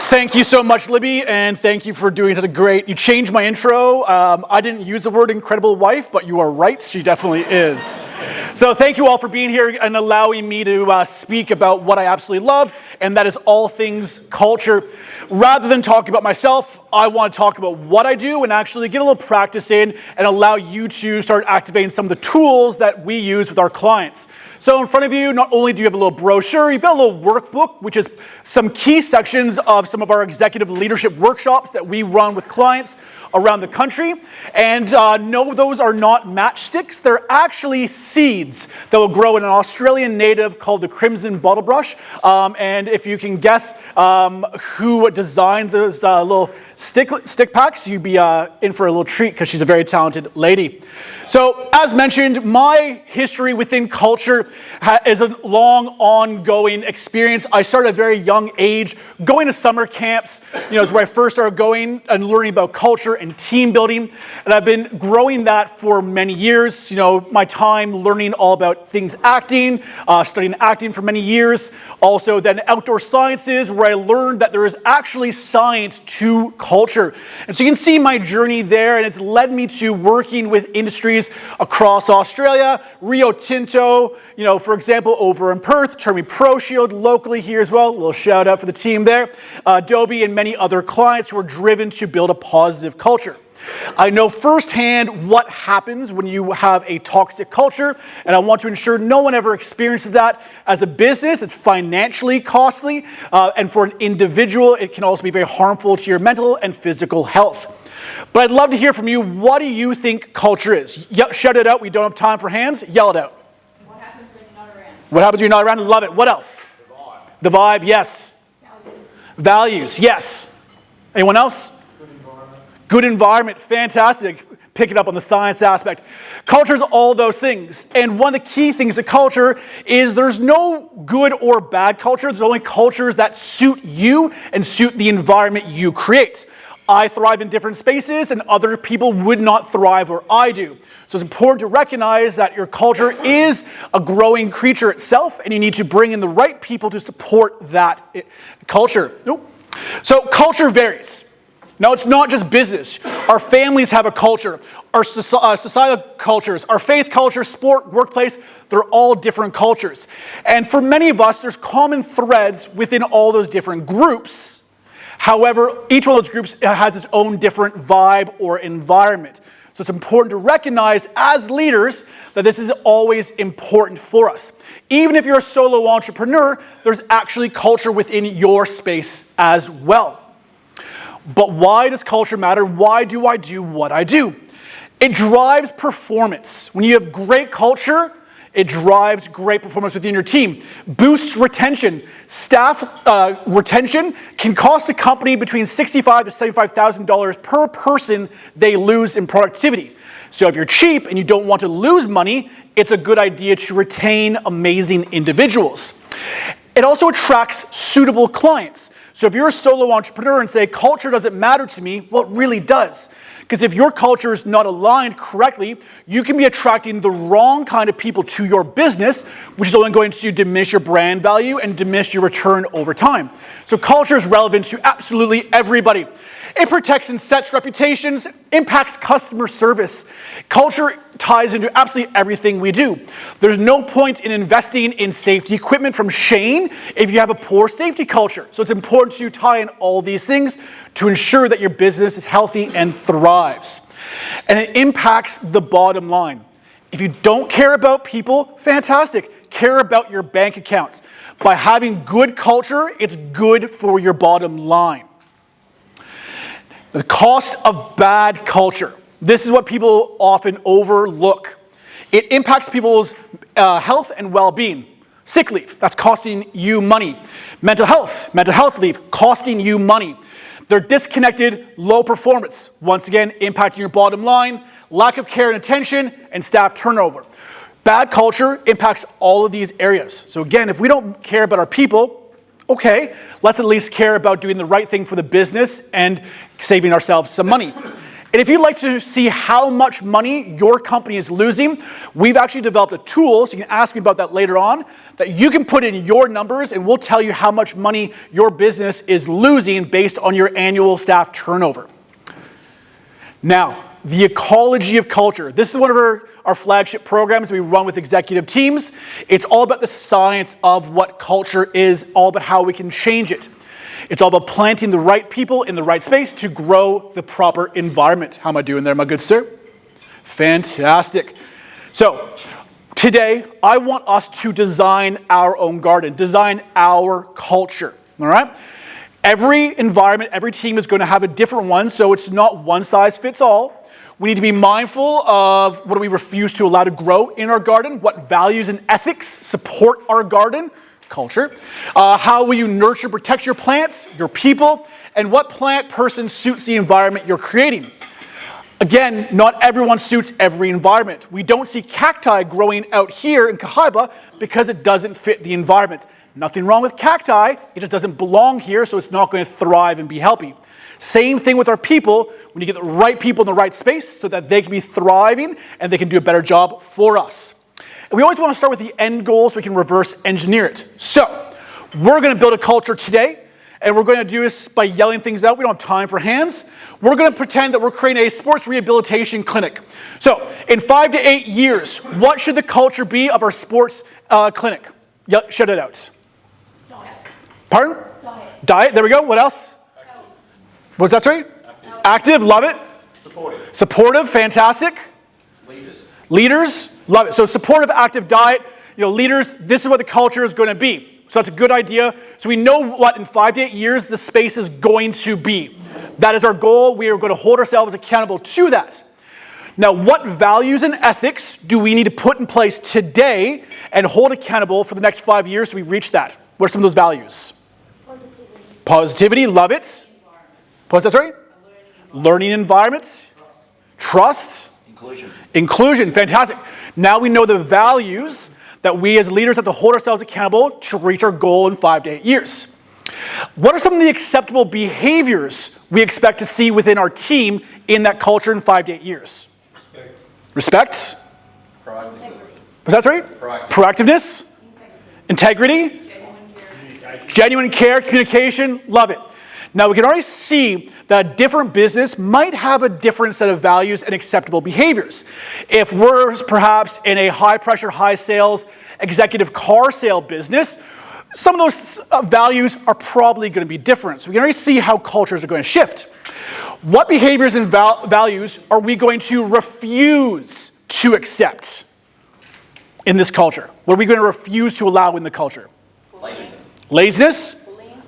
Thank you so much, Libby, and thank you for doing such a great, you changed my intro. I didn't use the word incredible wife, but you are right, she definitely is. So thank you all for being here and allowing me to speak about what I absolutely love, and that is all things culture. Rather than talking about myself, I want to talk about what I do and actually get a little practice in and allow you to start activating some of the tools that we use with our clients. So in front of you, not only do you have a little brochure, you've got a little workbook, which is some key sections of some of our executive leadership workshops that we run with clients around the country. And no, those are not matchsticks. They're actually seeds that will grow in an Australian native called the crimson bottlebrush. And if you can guess who designed those little stick packs, you'd be in for a little treat because she's a very talented lady. So as mentioned, my history within culture is a long ongoing experience. I started at a very young age going to summer camps. It's where I first started going and learning about culture and team building. And I've been growing that for many years. My time learning all about things acting, studying acting for many years. Also then outdoor sciences, where I learned that there is actually science to culture. And so you can see my journey there, and it's led me to working with industries across Australia, Rio Tinto, for example, over in Perth, Termi ProShield locally here as well. A little shout out for the team there. Adobe and many other clients who are driven to build a positive culture. I know firsthand what happens when you have a toxic culture, and I want to ensure no one ever experiences that. As a business, it's financially costly, and for an individual, it can also be very harmful to your mental and physical health. But I'd love to hear from you. What do you think culture is? Shout it out. We don't have time for hands. Yell it out. What happens when you're not around? What happens when you're not around? Love it. What else? The vibe, yes. Values, yes. Anyone else? Good environment, fantastic. Pick it up on the science aspect. Culture is all those things. And one of the key things of culture is there's no good or bad culture. There's only cultures that suit you and suit the environment you create. I thrive in different spaces and other people would not thrive where I do. So it's important to recognize that your culture is a growing creature itself and you need to bring in the right people to support that culture. So culture varies. Now, it's not just business. Our families have a culture. Our societal cultures, our faith culture, sport, workplace, they're all different cultures. And for many of us, there's common threads within all those different groups. However, each one of those groups has its own different vibe or environment. So it's important to recognize as leaders that this is always important for us. Even if you're a solo entrepreneur, there's actually culture within your space as well. But why does culture matter? Why do I do what I do? It drives performance. When you have great culture, it drives great performance within your team. Boosts retention. Staff retention can cost a company between $65,000 to $75,000 per person they lose in productivity. So if you're cheap and you don't want to lose money, it's a good idea to retain amazing individuals. It also attracts suitable clients. So if you're a solo entrepreneur and say, culture doesn't matter to me, well, it really does. Because if your culture is not aligned correctly, you can be attracting the wrong kind of people to your business, which is only going to diminish your brand value and diminish your return over time. So culture is relevant to absolutely everybody. It protects and sets reputations, impacts customer service. Culture ties into absolutely everything we do. There's no point in investing in safety equipment from Shane if you have a poor safety culture. So it's important to tie in all these things to ensure that your business is healthy and thrives. And it impacts the bottom line. If you don't care about people, fantastic. Care about your bank accounts. By having good culture, it's good for your bottom line. The cost of bad culture. This is what people often overlook. It impacts people's health and well-being. Sick leave, that's costing you money. Mental health leave, costing you money. They're disconnected, low performance. Once again, impacting your bottom line, lack of care and attention, and staff turnover. Bad culture impacts all of these areas. So again, if we don't care about our people, okay, let's at least care about doing the right thing for the business and saving ourselves some money. And if you'd like to see how much money your company is losing, we've actually developed a tool, so you can ask me about that later on, that you can put in your numbers and we'll tell you how much money your business is losing based on your annual staff turnover. Now, the ecology of culture. This is one of our flagship programs we run with executive teams. It's all about the science of what culture is, all about how we can change it. It's all about planting the right people in the right space to grow the proper environment. How am I doing there, my good sir? Fantastic. So, today, I want us to design our own garden, design our culture, all right? Every environment, every team is going to have a different one, so it's not one size fits all. We need to be mindful of what do we refuse to allow to grow in our garden, what values and ethics support our garden, culture. How will you nurture and protect your plants, your people, and what plant person suits the environment you're creating. Again, not everyone suits every environment. We don't see cacti growing out here in Cahaiba because it doesn't fit the environment. Nothing wrong with cacti, it just doesn't belong here, so it's not going to thrive and be healthy. Same thing with our people. We need to get the right people in the right space so that they can be thriving and they can do a better job for us. And we always want to start with the end goal so we can reverse engineer it. So, we're going to build a culture today, and we're going to do this by yelling things out. We don't have time for hands. We're going to pretend that we're creating a sports rehabilitation clinic. So, in 5 to 8 years, what should the culture be of our sports clinic? Shout it out. Diet. Pardon? Diet. Diet, there we go. What else? Health. What's that, sorry? Active, love it. Supportive. Supportive, fantastic. Leaders, love it. So supportive, active diet, leaders, this is what the culture is going to be. So that's a good idea. So we know what in 5 to 8 years the space is going to be. That is our goal. We are going to hold ourselves accountable to that. Now, what values and ethics do we need to put in place today and hold accountable for the next 5 years so we reach that? What are some of those values? Positivity, love it. What's that, sorry? Learning environments. Trust. Inclusion, fantastic. Now we know the values that we as leaders have to hold ourselves accountable to reach our goal in 5 to 8 years. What are some of the acceptable behaviors we expect to see within our team in that culture in 5 to 8 years? Respect. Proactiveness. Was that right? Proactiveness. Integrity. Genuine care, communication, love it. Now we can already see that a different business might have a different set of values and acceptable behaviors. If we're perhaps in a high pressure, high sales, executive car sale business, some of those values are probably going to be different. So we can already see how cultures are going to shift. What behaviors and values are we going to refuse to accept in this culture? What are we going to refuse to allow in the culture? Laziness.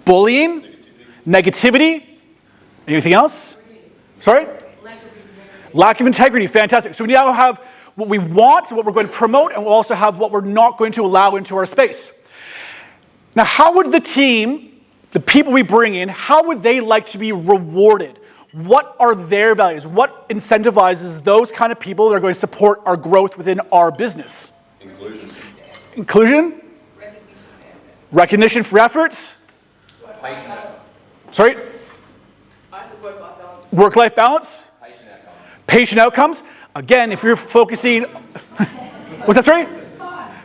Bullying. Negativity. Anything else? Sorry? Lack of integrity. Fantastic. So we now have what we want, what we're going to promote, and we'll also have what we're not going to allow into our space. Now, how would the team, the people we bring in, how would they like to be rewarded? What are their values? What incentivizes those kind of people that are going to support our growth within our business? Inclusion? Recognition for efforts? Sorry? I said work-life balance. Work-life balance? Patient outcomes. Again, if you're focusing... What's that, sorry?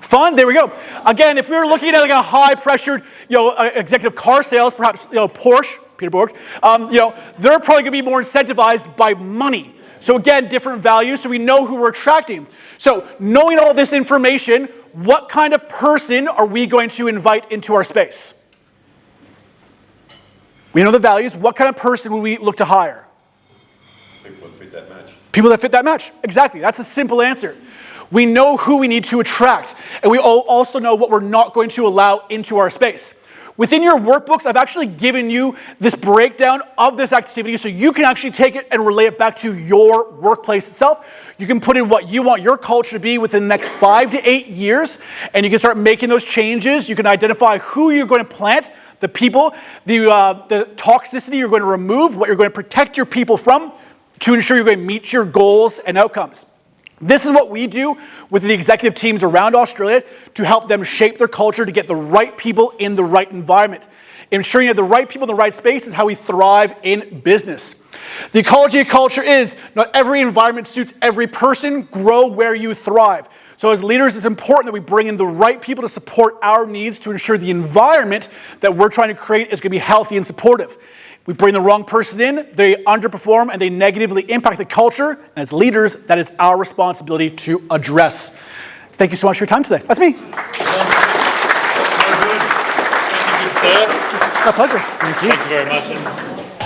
Fun, there we go. Again, if we're looking at like a high-pressured, executive car sales, perhaps, Porsche, Peter Borg, they're probably going to be more incentivized by money. So again, different values, so we know who we're attracting. So knowing all this information, what kind of person are we going to invite into our space? We know the values. What kind of person will we look to hire? People that fit that match. People that fit that match. Exactly. That's a simple answer. We know who we need to attract, and we also know what we're not going to allow into our space. Within your workbooks, I've actually given you this breakdown of this activity so you can actually take it and relate it back to your workplace itself. You can put in what you want your culture to be within the next 5 to 8 years, and you can start making those changes. You can identify who you're going to plant, the people, the toxicity you're going to remove, what you're going to protect your people from to ensure you're going to meet your goals and outcomes. This is what we do with the executive teams around Australia to help them shape their culture to get the right people in the right environment. Ensuring you have the right people in the right space is how we thrive in business. The ecology of culture is not every environment suits every person. Grow where you thrive. So as leaders, it's important that we bring in the right people to support our needs to ensure the environment that we're trying to create is going to be healthy and supportive. We bring the wrong person in, they underperform, and they negatively impact the culture. And as leaders, that is our responsibility to address. Thank you so much for your time today. That's me. Very good. Thank you, good sir. My pleasure. Thank you. Thank you very much. And